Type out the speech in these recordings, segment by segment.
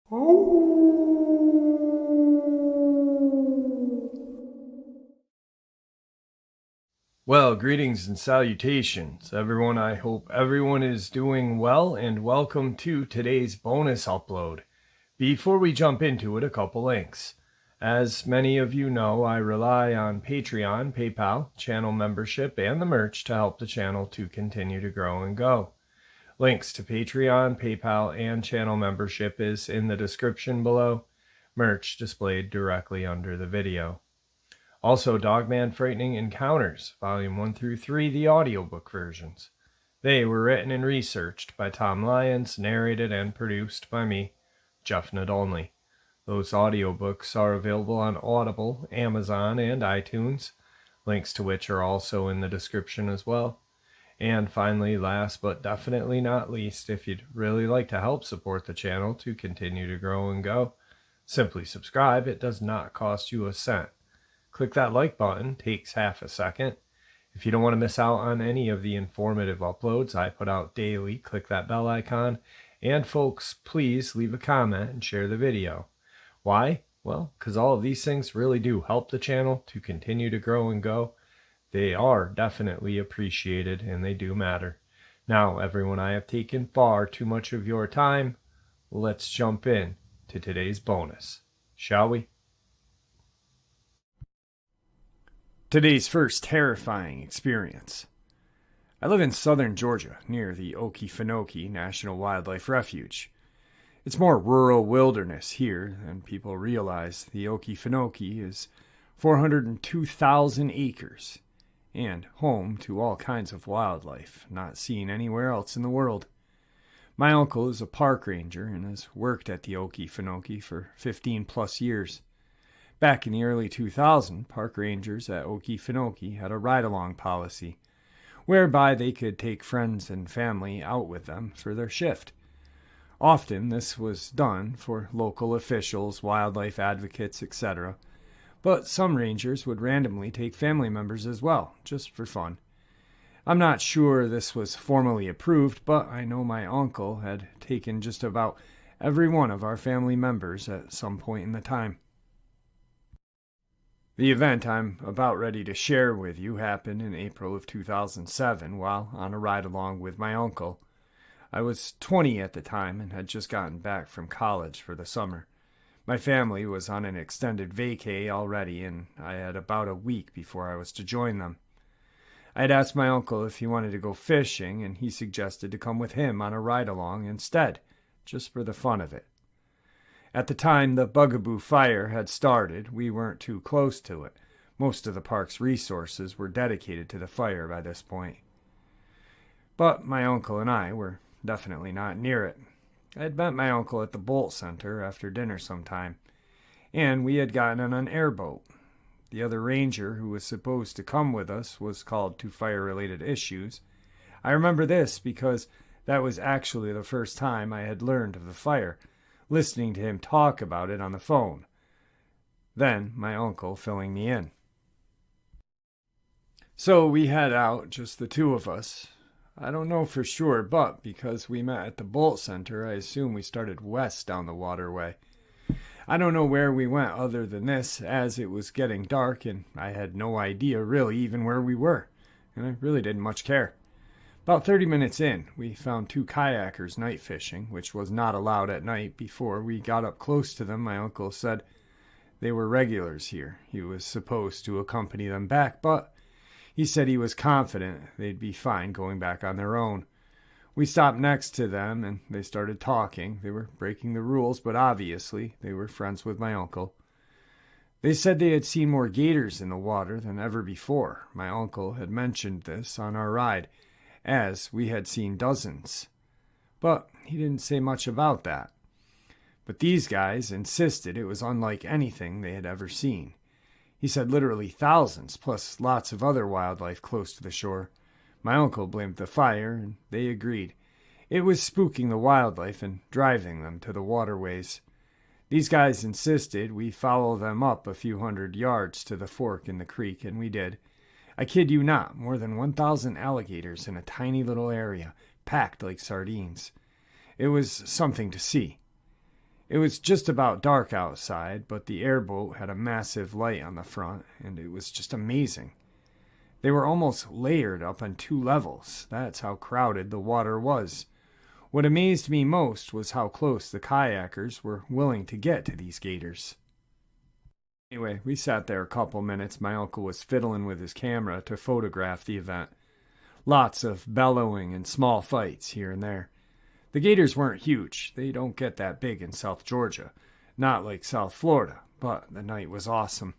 Well, greetings and salutations, everyone. I hope everyone is doing well, and welcome to today's bonus upload. Before we jump into it, a couple links. As many of you know, I rely on Patreon, PayPal, channel membership, and the merch to help the channel to continue to grow and go. Links to Patreon, PayPal, and channel membership is in the description below. Merch displayed directly under the video. Also, Dogman Frightening Encounters, Volume 1 through 3, the audiobook versions. They were written and researched by Tom Lyons, narrated and produced by me, Jeff Nadolny. Those audiobooks are available on Audible, Amazon, and iTunes, links to which are also in the description as well. And finally, last but definitely not least, if you'd really like to help support the channel to continue to grow and go, simply subscribe. It does not cost you a cent. Click that like button, takes half a second. If you don't want to miss out on any of the informative uploads I put out daily, click that bell icon. And folks, please leave a comment and share the video. Why? Well, because all of these things really do help the channel to continue to grow and go. They are definitely appreciated and they do matter. Now, everyone, I have taken far too much of your time. Let's jump in to today's bonus, shall we? Today's first terrifying experience. I live in southern Georgia, near the Okefenokee National Wildlife Refuge. It's more rural wilderness here than people realize. The Okefenokee is 402,000 acres and home to all kinds of wildlife not seen anywhere else in the world. My uncle is a park ranger and has worked at the Okefenokee for 15 plus years. Back in the early 2000s, park rangers at Okefenokee had a ride-along policy, whereby they could take friends and family out with them for their shift. Often this was done for local officials, wildlife advocates, etc., but some rangers would randomly take family members as well, just for fun. I'm not sure this was formally approved, but I know my uncle had taken just about every one of our family members at some point in the time. The event I'm about ready to share with you happened in April of 2007 while on a ride-along with my uncle. I was 20 at the time and had just gotten back from college for the summer. My family was on an extended vacay already, and I had about a week before I was to join them. I had asked my uncle if he wanted to go fishing, and he suggested to come with him on a ride-along instead, just for the fun of it. At the time the Bugaboo Fire had started, we weren't too close to it. Most of the park's resources were dedicated to the fire by this point. But my uncle and I were definitely not near it. I had met my uncle at the Bolt Center after dinner sometime, and we had gotten on an airboat. The other ranger who was supposed to come with us was called to fire-related issues. I remember this because that was actually the first time I had learned of the fire, listening to him talk about it on the phone. Then my uncle filling me in. So we head out, just the two of us. I don't know for sure, but because we met at the Bolt Center, I assume we started west down the waterway. I don't know where we went other than this, as it was getting dark and I had no idea really even where we were, and I really didn't much care. About 30 minutes in, we found two kayakers night fishing, which was not allowed at night. Before we got up close to them, my uncle said they were regulars here. He was supposed to accompany them back, but he said he was confident they'd be fine going back on their own. We stopped next to them, and they started talking. They were breaking the rules, but obviously they were friends with my uncle. They said they had seen more gators in the water than ever before. My uncle had mentioned this on our ride, as we had seen dozens. But he didn't say much about that. But these guys insisted it was unlike anything they had ever seen. He said literally thousands, plus lots of other wildlife close to the shore. My uncle blamed the fire, and they agreed. It was spooking the wildlife and driving them to the waterways. These guys insisted we follow them up a few hundred yards to the fork in the creek, and we did. I kid you not, more than 1,000 alligators in a tiny little area, packed like sardines. It was something to see. It was just about dark outside, but the airboat had a massive light on the front, and it was just amazing. They were almost layered up on 2 levels. That's how crowded the water was. What amazed me most was how close the kayakers were willing to get to these gators. Anyway, we sat there a couple minutes. My uncle was fiddling with his camera to photograph the event. Lots of bellowing and small fights here and there. The gators weren't huge. They don't get that big in South Georgia. Not like South Florida, but the night was awesome.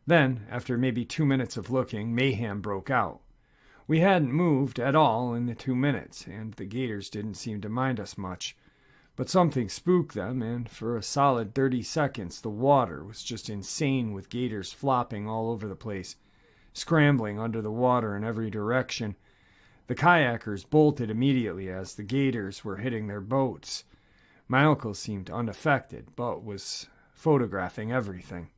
Then, after maybe 2 minutes of looking, mayhem broke out. We hadn't moved at all in the 2 minutes, and the gators didn't seem to mind us much. But something spooked them, and for a solid 30 seconds the water was just insane with gators flopping all over the place, scrambling under the water in every direction. The kayakers bolted immediately as the gators were hitting their boats. My uncle seemed unaffected, but was photographing everything.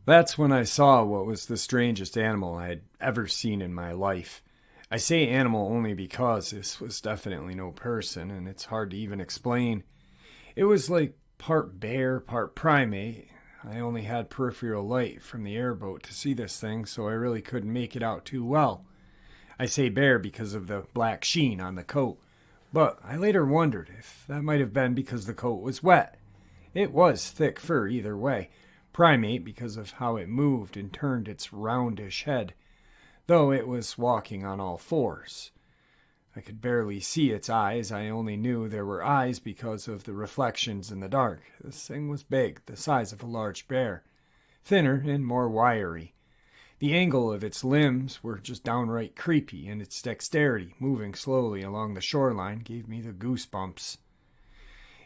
That's when I saw what was the strangest animal I had ever seen in my life. I say animal only because this was definitely no person, and it's hard to even explain. It was like part bear, part primate. I only had peripheral light from the airboat to see this thing, so I really couldn't make it out too well. I say bear because of the black sheen on the coat, but I later wondered if that might have been because the coat was wet. It was thick fur either way. Primate because of how it moved and turned its roundish head, though it was walking on all fours. I could barely see its eyes. I only knew there were eyes because of the reflections in the dark. This thing was big, the size of a large bear, thinner and more wiry. The angle of its limbs were just downright creepy, and its dexterity, moving slowly along the shoreline, gave me the goosebumps.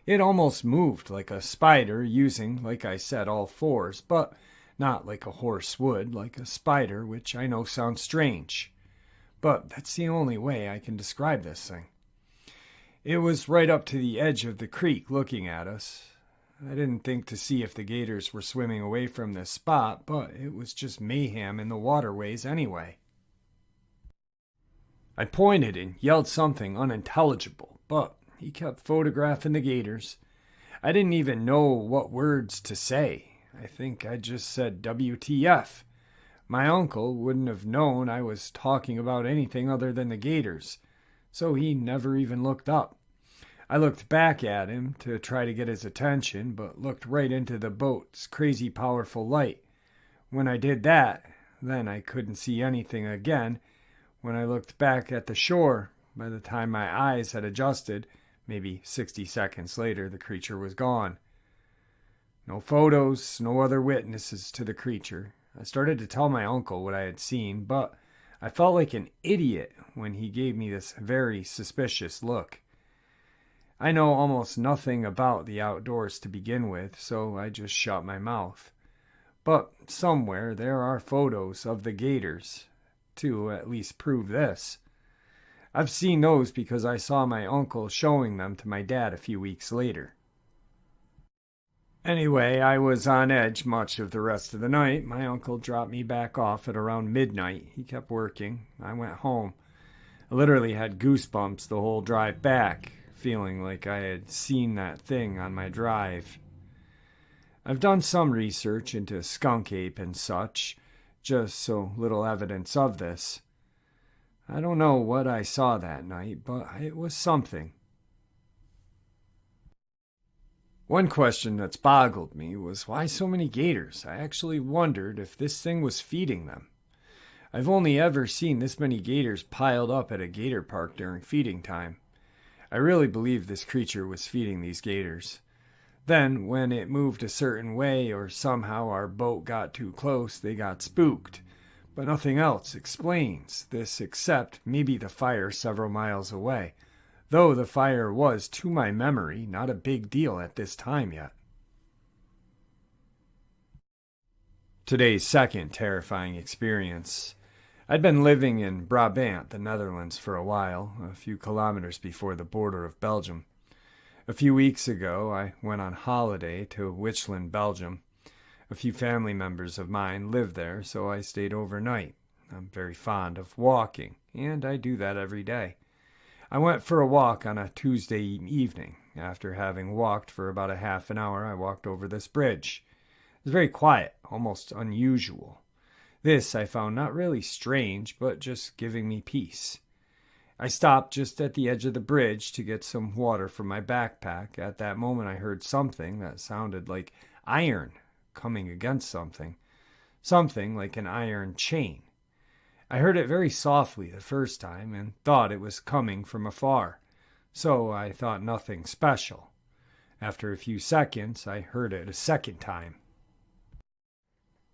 It almost moved like a spider, using, like I said, all fours, but not like a horse would, like a spider, which I know sounds strange. But that's the only way I can describe this thing. It was right up to the edge of the creek looking at us. I didn't think to see if the gators were swimming away from this spot, but it was just mayhem in the waterways anyway. I pointed and yelled something unintelligible, but he kept photographing the gators. I didn't even know what words to say. I think I just said WTF. My uncle wouldn't have known I was talking about anything other than the gators, so he never even looked up. I looked back at him to try to get his attention, but looked right into the boat's crazy powerful light. When I did that, then I couldn't see anything again. When I looked back at the shore, by the time my eyes had adjusted, maybe 60 seconds later, the creature was gone. No photos, no other witnesses to the creature. I started to tell my uncle what I had seen, but I felt like an idiot when he gave me this very suspicious look. I know almost nothing about the outdoors to begin with, so I just shut my mouth. But somewhere there are photos of the gators, to at least prove this. I've seen those because I saw my uncle showing them to my dad a few weeks later. Anyway, I was on edge much of the rest of the night. My uncle dropped me back off at around midnight. He kept working. I went home. I literally had goosebumps the whole drive back, feeling like I had seen that thing on my drive. I've done some research into skunk ape and such, just so little evidence of this. I don't know what I saw that night, but it was something. One question that's boggled me was why so many gators. I actually wondered if this thing was feeding them. I've only ever seen this many gators piled up at a gator park during feeding time. I really believe this creature was feeding these gators. Then, when it moved a certain way or somehow our boat got too close, they got spooked. But nothing else explains this except maybe the fire several miles away, though the fire was, to my memory, not a big deal at this time yet. Today's second terrifying experience. I'd been living in Brabant, the Netherlands, for a while, a few kilometers before the border of Belgium. A few weeks ago, I went on holiday to Wichland, Belgium. A few family members of mine live there, so I stayed overnight. I'm very fond of walking, and I do that every day. I went for a walk on a Tuesday evening. After having walked for about a half an hour, I walked over this bridge. It was very quiet, almost unusual. This I found not really strange, but just giving me peace. I stopped just at the edge of the bridge to get some water from my backpack. At that moment, I heard something that sounded like iron coming against something. Something like an iron chain. I heard it very softly the first time and thought it was coming from afar, so I thought nothing special. After a few seconds, I heard it a second time.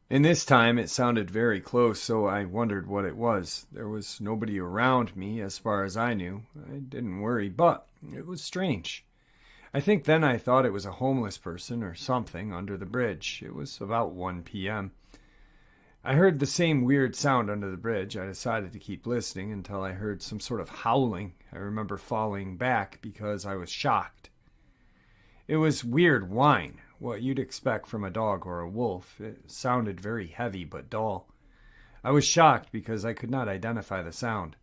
And this time it sounded very close, so I wondered what it was. There was nobody around me as far as I knew. I didn't worry, but it was strange. I think then I thought it was a homeless person or something under the bridge. It was about 1 p.m. I heard the same weird sound under the bridge. I decided to keep listening until I heard some sort of howling. I remember falling back because I was shocked. It was weird whine, what you'd expect from a dog or a wolf. It sounded very heavy but dull. I was shocked because I could not identify the sound.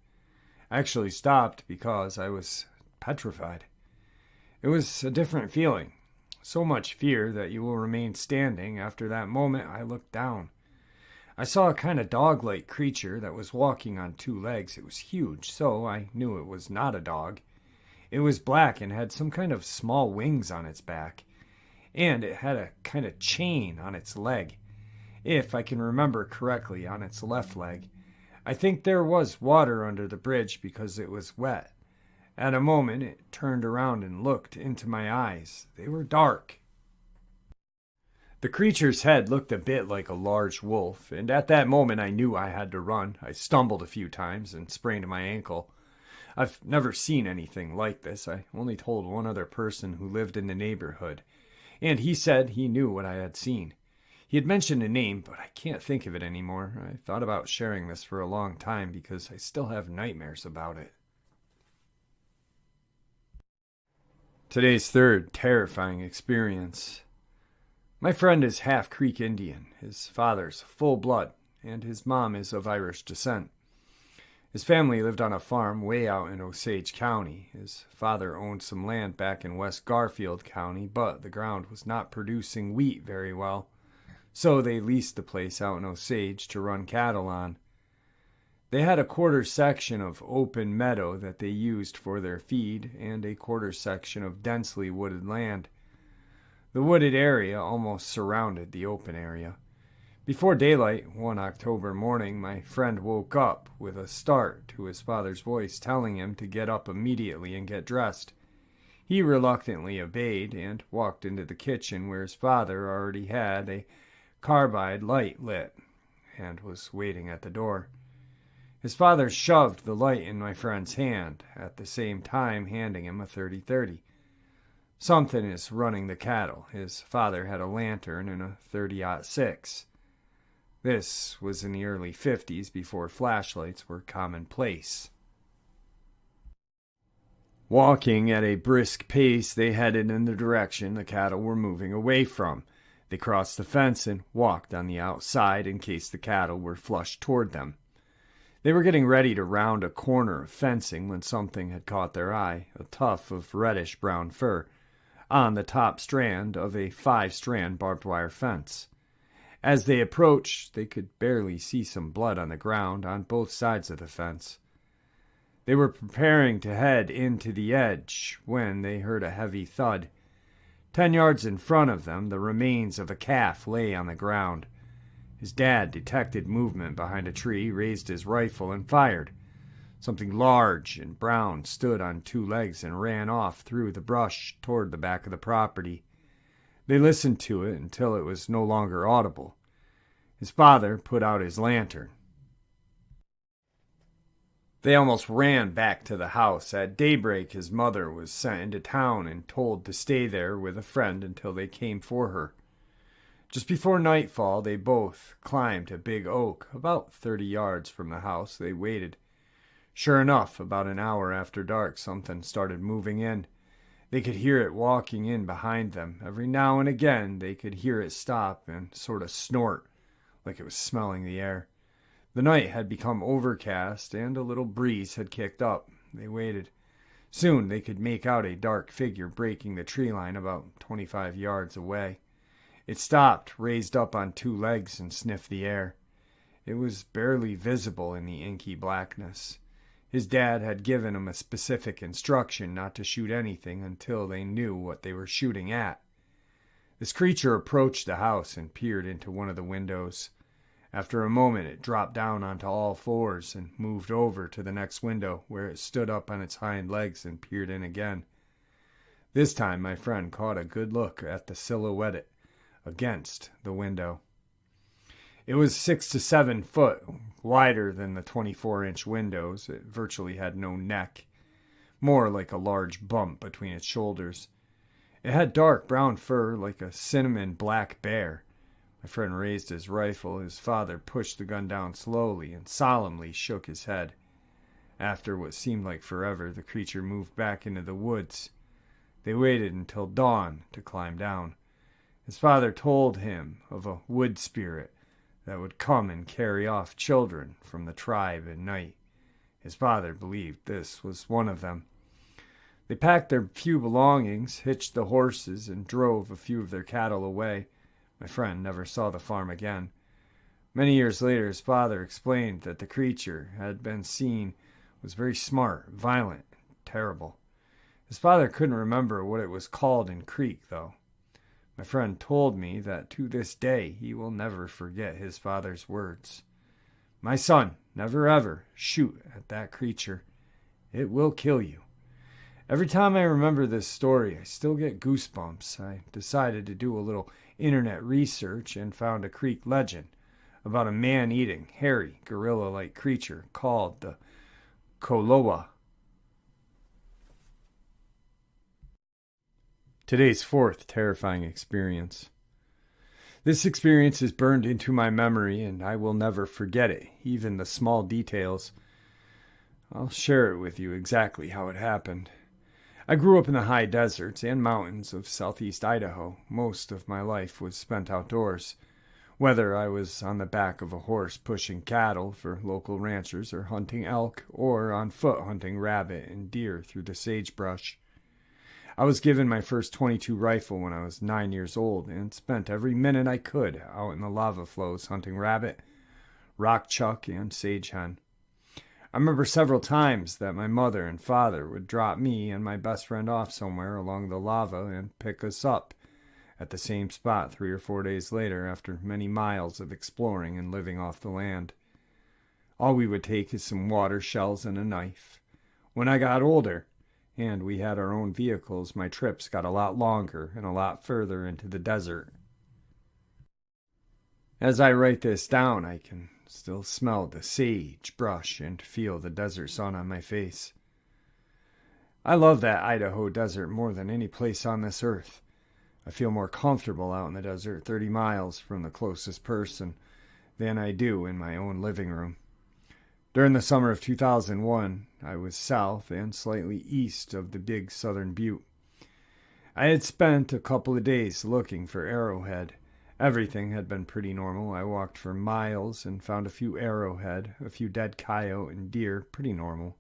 I actually stopped because I was petrified. It was a different feeling. So much fear that you will remain standing. After that moment, I looked down. I saw a kind of dog-like creature that was walking on 2 legs. It was huge, so I knew it was not a dog. It was black and had some kind of small wings on its back. And it had a kind of chain on its leg. If I can remember correctly, on its left leg. I think there was water under the bridge because it was wet. At a moment, it turned around and looked into my eyes. They were dark. The creature's head looked a bit like a large wolf, and at that moment I knew I had to run. I stumbled a few times and sprained my ankle. I've never seen anything like this. I only told one other person who lived in the neighborhood, and he said he knew what I had seen. He had mentioned a name, but I can't think of it anymore. I thought about sharing this for a long time because I still have nightmares about it. Today's third terrifying experience. My friend is half Creek Indian. His father's full blood, and his mom is of Irish descent. His family lived on a farm way out in Osage County. His father owned some land back in West Garfield County, but the ground was not producing wheat very well, so they leased the place out in Osage to run cattle on. They had a quarter section of open meadow that they used for their feed, and a quarter section of densely wooded land. The wooded area almost surrounded the open area. Before daylight, one October morning, my friend woke up with a start to his father's voice telling him to get up immediately and get dressed. He reluctantly obeyed and walked into the kitchen where his father already had a carbide light lit and was waiting at the door. His father shoved the light in my friend's hand, at the same time handing him a 30-30. Something is running the cattle. His father had a lantern and a 30-06. This was in the early 50s, before flashlights were commonplace. Walking at a brisk pace, they headed in the direction the cattle were moving away from. They crossed the fence and walked on the outside in case the cattle were flushed toward them. They were getting ready to round a corner of fencing when something had caught their eye, a tuft of reddish-brown fur, on the top strand of a 5-strand barbed wire fence. As they approached, they could barely see some blood on the ground on both sides of the fence. They were preparing to head into the edge when they heard a heavy thud. 10 yards in front of them, the remains of a calf lay on the ground. His dad detected movement behind a tree, raised his rifle, and fired. Something large and brown stood on 2 legs and ran off through the brush toward the back of the property. They listened to it until it was no longer audible. His father put out his lantern. They almost ran back to the house. At daybreak, his mother was sent into town and told to stay there with a friend until they came for her. Just before nightfall, they both climbed a big oak. About 30 yards from the house, they waited. Sure enough, about an hour after dark, something started moving in. They could hear it walking in behind them. Every now and again, they could hear it stop and sort of snort, like it was smelling the air. The night had become overcast, and a little breeze had kicked up. They waited. Soon they could make out a dark figure breaking the tree line about 25 yards away. It stopped, raised up on two legs, and sniffed the air. It was barely visible in the inky blackness. His dad had given him a specific instruction not to shoot anything until they knew what they were shooting at. This creature approached the house and peered into one of the windows. After a moment, it dropped down onto all fours and moved over to the next window, where it stood up on its hind legs and peered in again. This time, my friend caught a good look at the silhouette against the window. It was 6 to 7 foot, wider than the 24-inch windows. It virtually had no neck, more like a large bump between its shoulders. It had dark brown fur like a cinnamon black bear. My friend raised his rifle. His father pushed the gun down slowly and solemnly shook his head. After what seemed like forever, the creature moved back into the woods. They waited until dawn to climb down. His father told him of a wood spirit that would come and carry off children from the tribe at night. His father believed this was one of them. They packed their few belongings, hitched the horses, and drove a few of their cattle away. My friend never saw the farm again. Many years later, his father explained that the creature had been seen was very smart, violent, and terrible. His father couldn't remember what it was called in Creek, though. My friend told me that to this day he will never forget his father's words. "My son, never ever shoot at that creature. It will kill you." Every time I remember this story, I still get goosebumps. I decided to do a little internet research and found a Creek legend about a man-eating, hairy, gorilla-like creature called the Kolowa. Today's fourth terrifying experience. This experience is burned into my memory, and I will never forget it, even the small details. I'll share it with you exactly how it happened. I grew up in the high deserts and mountains of southeast Idaho. Most of my life was spent outdoors, whether I was on the back of a horse pushing cattle for local ranchers or hunting elk, or on foot hunting rabbit and deer through the sagebrush. I was given my first .22 rifle when I was 9 years old and spent every minute I could out in the lava flows hunting rabbit, rock chuck, and sage hen. I remember several times that my mother and father would drop me and my best friend off somewhere along the lava and pick us up at the same spot 3 or 4 days later after many miles of exploring and living off the land. All we would take is some water, shells, and a knife. When I got older, and we had our own vehicles, my trips got a lot longer and a lot further into the desert. As I write this down, I can still smell the sage brush and feel the desert sun on my face. I love that Idaho desert more than any place on this earth. I feel more comfortable out in the desert 30 miles from the closest person than I do in my own living room. During the summer of 2001, I was south and slightly east of the big southern butte. I had spent a couple of days looking for arrowhead. Everything had been pretty normal. I walked for miles and found a few arrowhead, a few dead coyote and deer, pretty normal.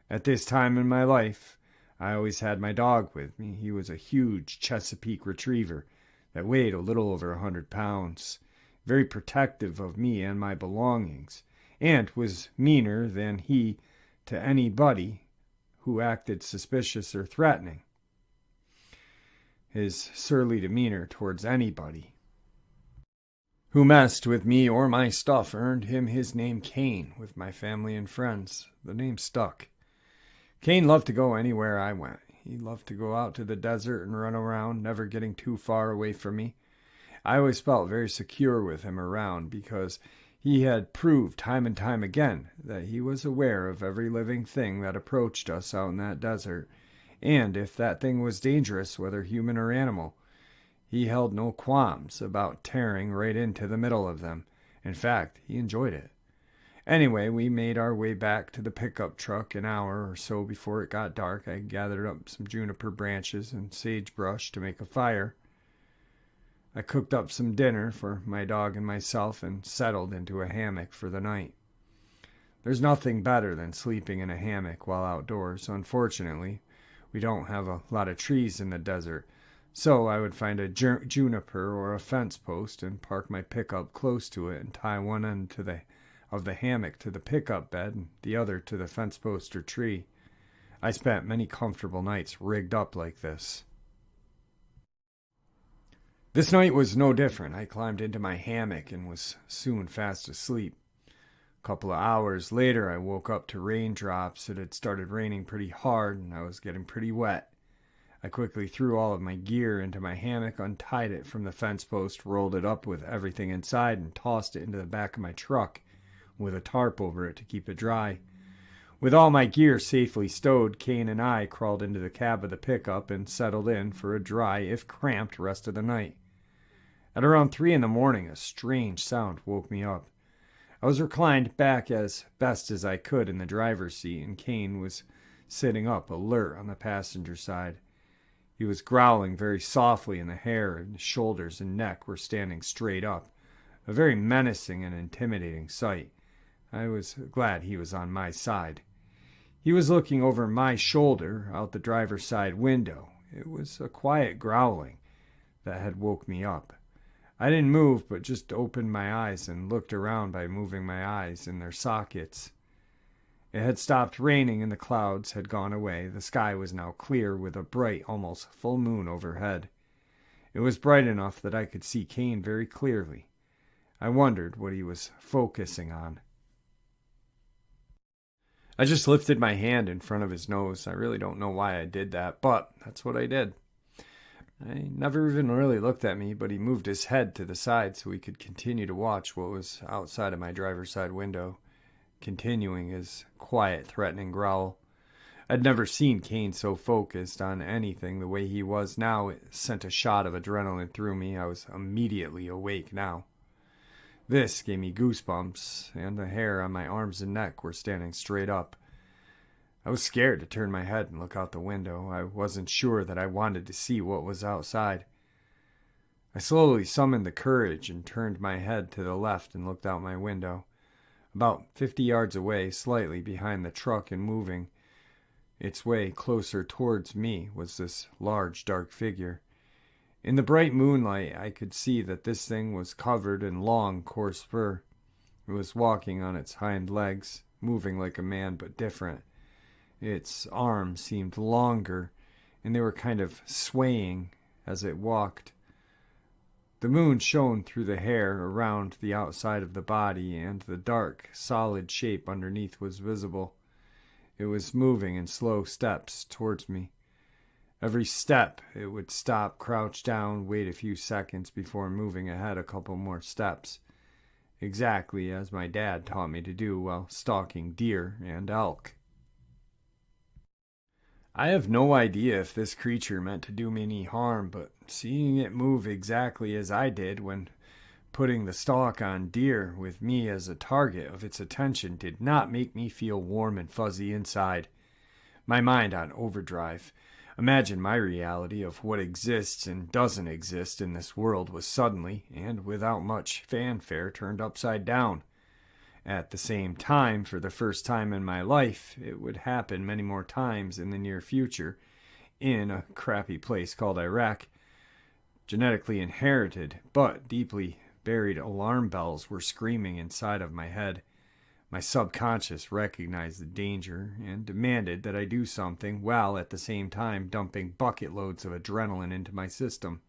At this time in my life, I always had my dog with me. He was a huge Chesapeake retriever that weighed a little over 100 pounds, very protective of me and my belongings, and was meaner than he to anybody who acted suspicious or threatening. His surly demeanor towards anybody who messed with me or my stuff earned him his name Kane with my family and friends. The name stuck. Kane loved to go anywhere I went. He loved to go out to the desert and run around, never getting too far away from me. I always felt very secure with him around because he had proved time and time again that he was aware of every living thing that approached us out in that desert, and if that thing was dangerous, whether human or animal, he held no qualms about tearing right into the middle of them. In fact, he enjoyed it. Anyway, we made our way back to the pickup truck an hour or so before it got dark. I gathered up some juniper branches and sagebrush to make a fire. I cooked up some dinner for my dog and myself and settled into a hammock for the night. There's nothing better than sleeping in a hammock while outdoors. Unfortunately, we don't have a lot of trees in the desert, so I would find a juniper or a fence post and park my pickup close to it and tie one end of the hammock to the pickup bed and the other to the fence post or tree. I spent many comfortable nights rigged up like this. This night was no different. I climbed into my hammock and was soon fast asleep. A couple of hours later, I woke up to raindrops. It had started raining pretty hard, and I was getting pretty wet. I quickly threw all of my gear into my hammock, untied it from the fence post, rolled it up with everything inside, and tossed it into the back of my truck with a tarp over it to keep it dry. With all my gear safely stowed, Kane and I crawled into the cab of the pickup and settled in for a dry, if cramped, rest of the night. At around 3 in the morning, a strange sound woke me up. I was reclined back as best as I could in the driver's seat, and Kane was sitting up, alert, on the passenger side. He was growling very softly, and the hair and shoulders and neck were standing straight up, a very menacing and intimidating sight. I was glad he was on my side. He was looking over my shoulder out the driver's side window. It was a quiet growling that had woke me up. I didn't move, but just opened my eyes and looked around by moving my eyes in their sockets. It had stopped raining and the clouds had gone away. The sky was now clear with a bright, almost full moon overhead. It was bright enough that I could see Kane very clearly. I wondered what he was focusing on. I just lifted my hand in front of his nose. I really don't know why I did that, but that's what I did. I never even really looked at me, but he moved his head to the side so he could continue to watch what was outside of my driver's side window, continuing his quiet, threatening growl. I'd never seen Kane so focused on anything the way he was now. It sent a shot of adrenaline through me. I was immediately awake now. This gave me goosebumps, and the hair on my arms and neck were standing straight up. I was scared to turn my head and look out the window. I wasn't sure that I wanted to see what was outside. I slowly summoned the courage and turned my head to the left and looked out my window. About 50 yards away, slightly behind the truck and moving its way closer towards me, was this large, dark figure. In the bright moonlight, I could see that this thing was covered in long, coarse fur. It was walking on its hind legs, moving like a man but different. Its arms seemed longer, and they were kind of swaying as it walked. The moon shone through the hair around the outside of the body, and the dark, solid shape underneath was visible. It was moving in slow steps towards me. Every step, it would stop, crouch down, wait a few seconds before moving ahead a couple more steps, exactly as my dad taught me to do while stalking deer and elk. I have no idea if this creature meant to do me any harm, but seeing it move exactly as I did when putting the stalk on deer with me as a target of its attention did not make me feel warm and fuzzy inside. My mind on overdrive. Imagine my reality of what exists and doesn't exist in this world was suddenly, and without much fanfare, turned upside down. At the same time, for the first time in my life, it would happen many more times in the near future, in a crappy place called Iraq. Genetically inherited, but deeply buried alarm bells were screaming inside of my head. My subconscious recognized the danger and demanded that I do something, while at the same time dumping bucket loads of adrenaline into my system.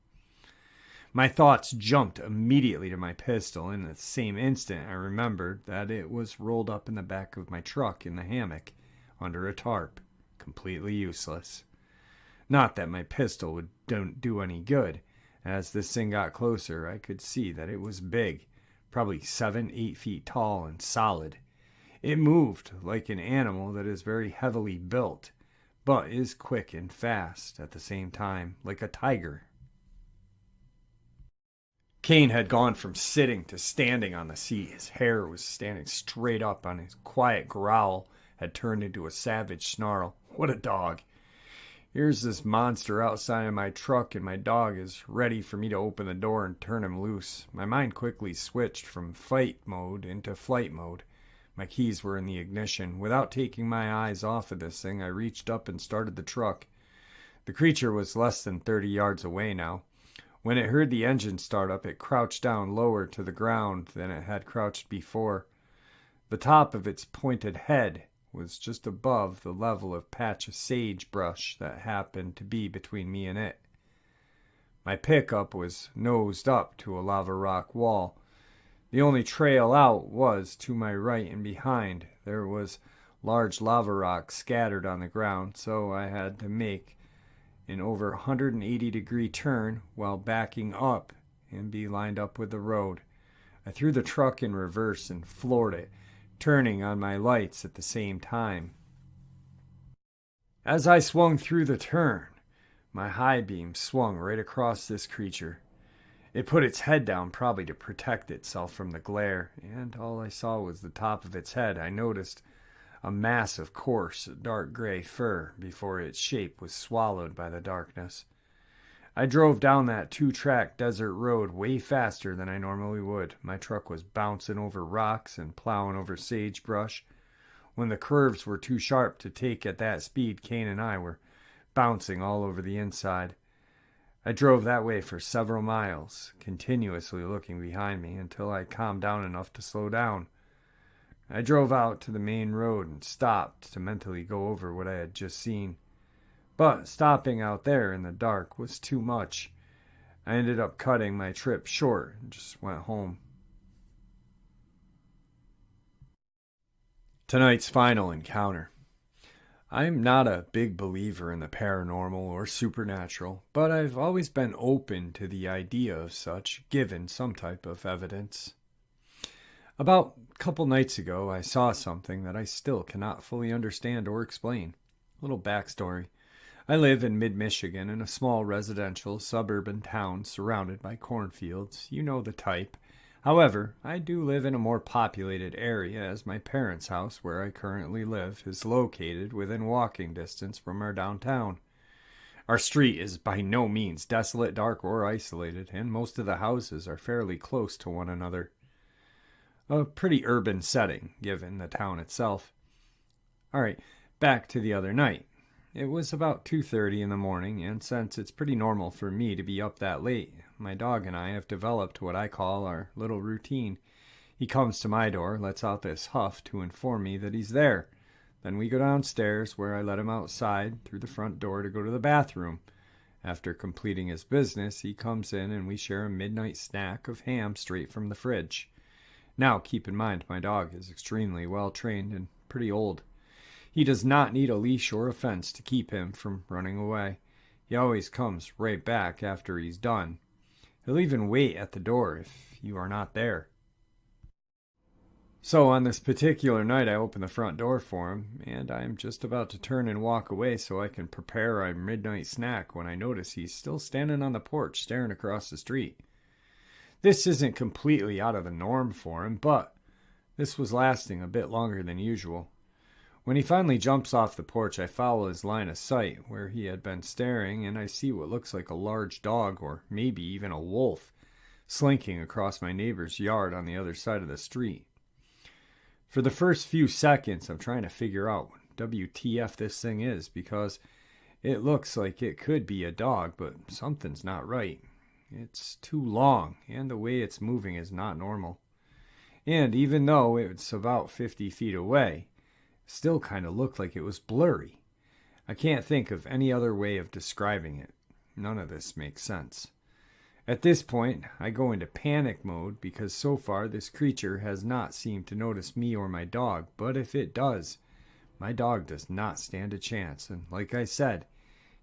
My thoughts jumped immediately to my pistol, and in the same instant I remembered that it was rolled up in the back of my truck in the hammock, under a tarp, completely useless. Not that my pistol would do any good. As this thing got closer, I could see that it was big, probably 7-8 feet tall and solid. It moved like an animal that is very heavily built, but is quick and fast at the same time, like a tiger. Kane had gone from sitting to standing on the seat. His hair was standing straight up, and his quiet growl had turned into a savage snarl. What a dog! Here's this monster outside of my truck, and my dog is ready for me to open the door and turn him loose. My mind quickly switched from fight mode into flight mode. My keys were in the ignition. Without taking my eyes off of this thing, I reached up and started the truck. The creature was less than 30 yards away now. When it heard the engine start up, it crouched down lower to the ground than it had crouched before. The top of its pointed head was just above the level of patch of sagebrush that happened to be between me and it. My pickup was nosed up to a lava rock wall. The only trail out was to my right and behind. There was large lava rocks scattered on the ground, so I had to make an over 180-degree turn while backing up and be lined up with the road. I threw the truck in reverse and floored it, turning on my lights at the same time. As I swung through the turn, my high beam swung right across this creature. It put its head down, probably to protect itself from the glare, and all I saw was the top of its head. I noticed a mass of coarse, dark gray fur before its shape was swallowed by the darkness. I drove down that 2-track desert road way faster than I normally would. My truck was bouncing over rocks and plowing over sagebrush. When the curves were too sharp to take at that speed, Kane and I were bouncing all over the inside. I drove that way for several miles, continuously looking behind me until I calmed down enough to slow down. I drove out to the main road and stopped to mentally go over what I had just seen. But stopping out there in the dark was too much. I ended up cutting my trip short and just went home. Tonight's final encounter. I'm not a big believer in the paranormal or supernatural, but I've always been open to the idea of such, given some type of evidence. About a couple nights ago, I saw something that I still cannot fully understand or explain. A little backstory. I live in mid-Michigan in a small residential suburban town surrounded by cornfields. You know the type. However, I do live in a more populated area as my parents' house, where I currently live, is located within walking distance from our downtown. Our street is by no means desolate, dark, or isolated, and most of the houses are fairly close to one another. A pretty urban setting, given the town itself. Alright, back to the other night. It was about 2:30 in the morning, and since it's pretty normal for me to be up that late, my dog and I have developed what I call our little routine. He comes to my door, lets out this huff to inform me that he's there. Then we go downstairs, where I let him outside through the front door to go to the bathroom. After completing his business, he comes in and we share a midnight snack of ham straight from the fridge. Now, keep in mind, my dog is extremely well trained and pretty old. He does not need a leash or a fence to keep him from running away. He always comes right back after he's done. He'll even wait at the door if you are not there. So on this particular night, I open the front door for him, and I am just about to turn and walk away so I can prepare our midnight snack when I notice he's still standing on the porch staring across the street. This isn't completely out of the norm for him, but this was lasting a bit longer than usual. When he finally jumps off the porch, I follow his line of sight where he had been staring, and I see what looks like a large dog, or maybe even a wolf, slinking across my neighbor's yard on the other side of the street. For the first few seconds, I'm trying to figure out what WTF this thing is, because it looks like it could be a dog, but something's not right. It's too long, and the way it's moving is not normal. And even though it's about 50 feet away, it still kind of looked like it was blurry. I can't think of any other way of describing it. None of this makes sense. At this point, I go into panic mode because so far this creature has not seemed to notice me or my dog, but if it does, my dog does not stand a chance, and like I said,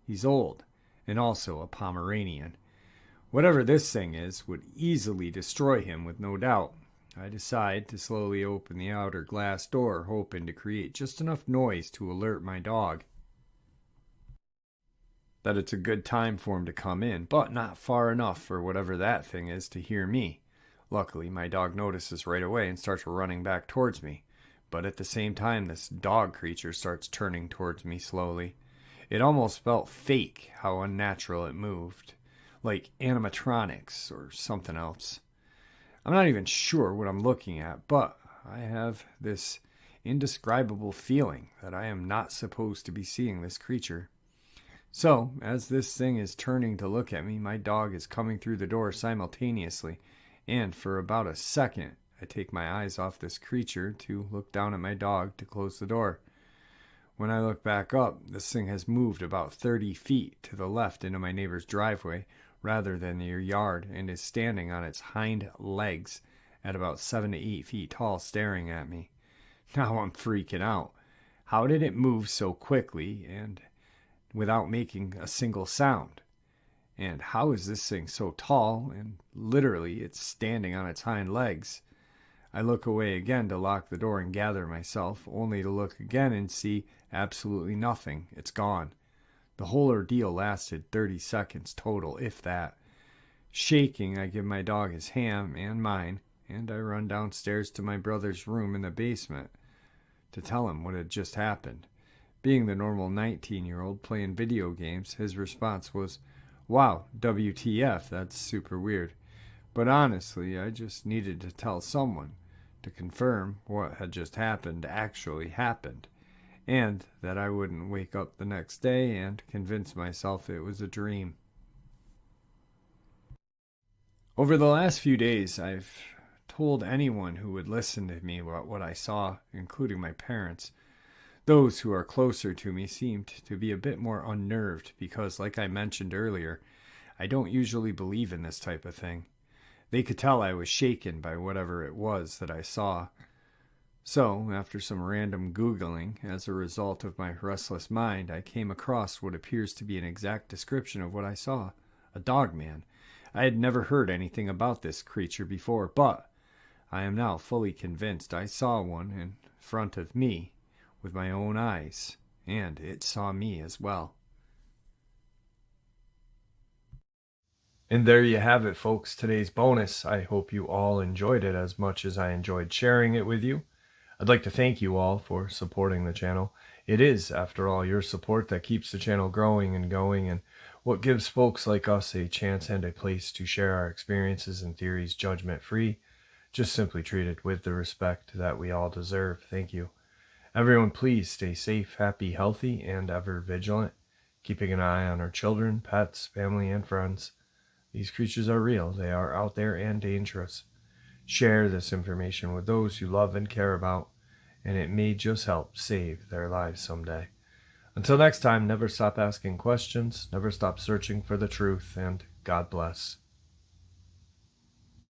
he's old, and also a Pomeranian. Whatever this thing is would easily destroy him with no doubt. I decide to slowly open the outer glass door, hoping to create just enough noise to alert my dog that it's a good time for him to come in, but not far enough for whatever that thing is to hear me. Luckily, my dog notices right away and starts running back towards me. But at the same time, this dog creature starts turning towards me slowly. It almost felt fake how unnatural it moved. Like animatronics or something else. I'm not even sure what I'm looking at, but I have this indescribable feeling that I am not supposed to be seeing this creature. So, as this thing is turning to look at me, my dog is coming through the door simultaneously, and for about a second, I take my eyes off this creature to look down at my dog to close the door. When I look back up, this thing has moved about 30 feet to the left into my neighbor's driveway rather than their yard and is standing on its hind legs at about 7 to 8 feet tall staring at me. Now I'm freaking out. How did it move so quickly and without making a single sound? And how is this thing so tall and literally it's standing on its hind legs? I look away again to lock the door and gather myself, only to look again and see absolutely nothing. It's gone. The whole ordeal lasted 30 seconds total, if that. Shaking, I give my dog his hand and mine, and I run downstairs to my brother's room in the basement to tell him what had just happened. Being the normal 19-year-old playing video games, his response was, "Wow, WTF, that's super weird." But honestly, I just needed to tell someone to confirm what had just happened actually happened, and that I wouldn't wake up the next day and convince myself it was a dream. Over the last few days, I've told anyone who would listen to me about what I saw, including my parents. Those who are closer to me seemed to be a bit more unnerved because, like I mentioned earlier, I don't usually believe in this type of thing. They could tell I was shaken by whatever it was that I saw. So, after some random Googling, as a result of my restless mind, I came across what appears to be an exact description of what I saw. A dogman. I had never heard anything about this creature before, but I am now fully convinced I saw one in front of me with my own eyes, and it saw me as well. And there you have it, folks, today's bonus. I hope you all enjoyed it as much as I enjoyed sharing it with you. I'd like to thank you all for supporting the channel. It is, after all, your support that keeps the channel growing and going, and what gives folks like us a chance and a place to share our experiences and theories judgment-free, just simply treated with the respect that we all deserve. Thank you. Everyone, please stay safe, happy, healthy, and ever vigilant, keeping an eye on our children, pets, family, and friends. These creatures are real. They are out there and dangerous. Share this information with those you love and care about, and it may just help save their lives someday. Until next time, never stop asking questions, never stop searching for the truth, and God bless.